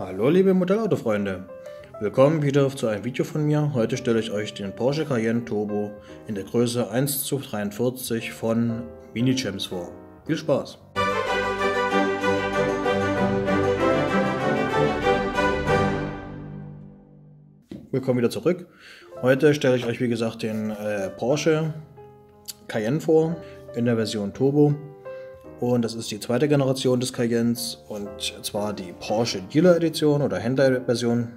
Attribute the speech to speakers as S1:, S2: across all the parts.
S1: Hallo liebe Modellautofreunde, willkommen wieder zu einem Video von mir. Heute stelle ich euch den Porsche Cayenne Turbo in der Größe 1:43 von Mini-Champs vor. Viel Spaß! Willkommen wieder zurück. Heute stelle ich euch wie gesagt den Porsche Cayenne vor in der Version Turbo. Und das ist die zweite Generation des Cayennes und zwar die Porsche Dealer Edition oder Händler-Version.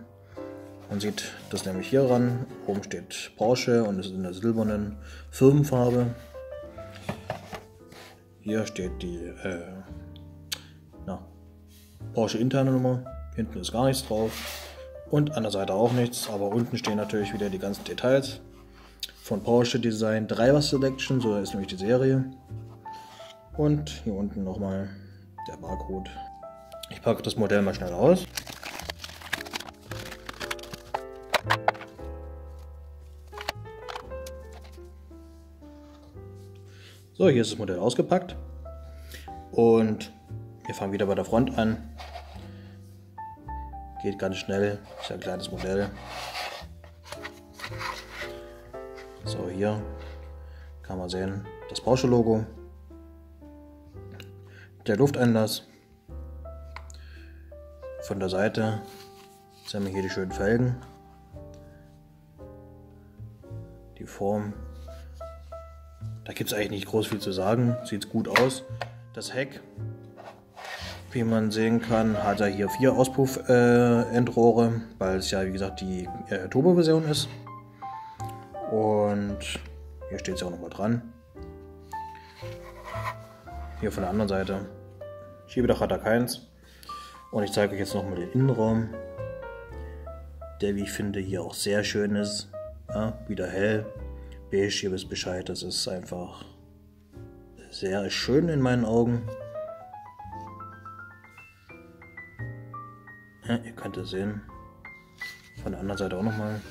S1: Man sieht das nämlich hier ran. Oben steht Porsche und es ist in der silbernen Firmenfarbe. Hier steht die Porsche interne Nummer. Hinten ist gar nichts drauf und an der Seite auch nichts, aber unten stehen natürlich wieder die ganzen Details von Porsche Design Driver Selection, so ist nämlich die Serie. Und hier unten nochmal der Barcode. Ich packe das Modell mal schnell aus. So, hier ist das Modell ausgepackt. Und wir fangen wieder bei der Front an. Geht ganz schnell, ist ja ein kleines Modell. So, hier kann man sehen das Porsche Logo. Der Lufteinlass. Von der Seite sehen wir hier die schönen Felgen. Die Form. Da gibt es eigentlich nicht groß viel zu sagen. Sieht gut aus. Das Heck, wie man sehen kann, hat er hier 4 Auspuffendrohre, weil es ja wie gesagt die Turbo-Version ist. Und hier steht es ja auch nochmal dran. Hier von der anderen Seite. Schiebedach hat er keins. Und ich zeige euch jetzt nochmal den Innenraum. Der, wie ich finde, hier auch sehr schön ist. Ja, wieder hell. Beige, ihr wisst Bescheid. Das ist einfach sehr schön in meinen Augen. Ja, ihr könnt es sehen. Von der anderen Seite auch nochmal.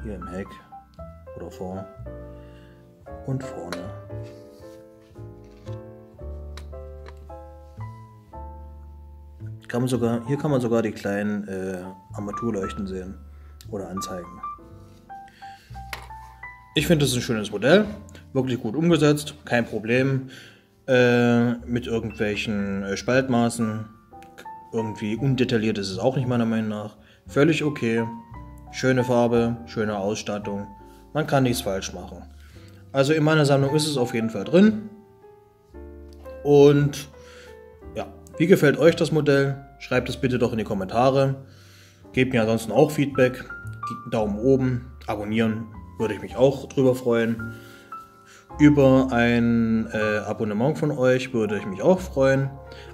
S1: Hier im Heck oder vor. Und vorne. Hier kann man sogar die kleinen Armaturleuchten sehen oder Anzeigen. Ich finde, das ist ein schönes Modell, wirklich gut umgesetzt, kein Problem mit irgendwelchen Spaltmaßen. Irgendwie undetailliert ist es auch nicht meiner Meinung nach. Völlig okay, schöne Farbe, schöne Ausstattung, man kann nichts falsch machen. Also in meiner Sammlung ist es auf jeden Fall drin. Und ja, wie gefällt euch das Modell? Schreibt es bitte doch in die Kommentare. Gebt mir ansonsten auch Feedback. Einen Daumen oben, abonnieren, würde ich mich auch drüber freuen. Über ein Abonnement von euch würde ich mich auch freuen.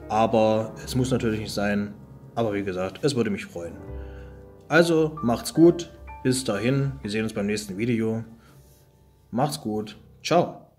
S1: Aber es muss natürlich nicht sein. Aber wie gesagt, es würde mich freuen. Also macht's gut. Bis dahin. Wir sehen uns beim nächsten Video. Macht's gut. Ciao.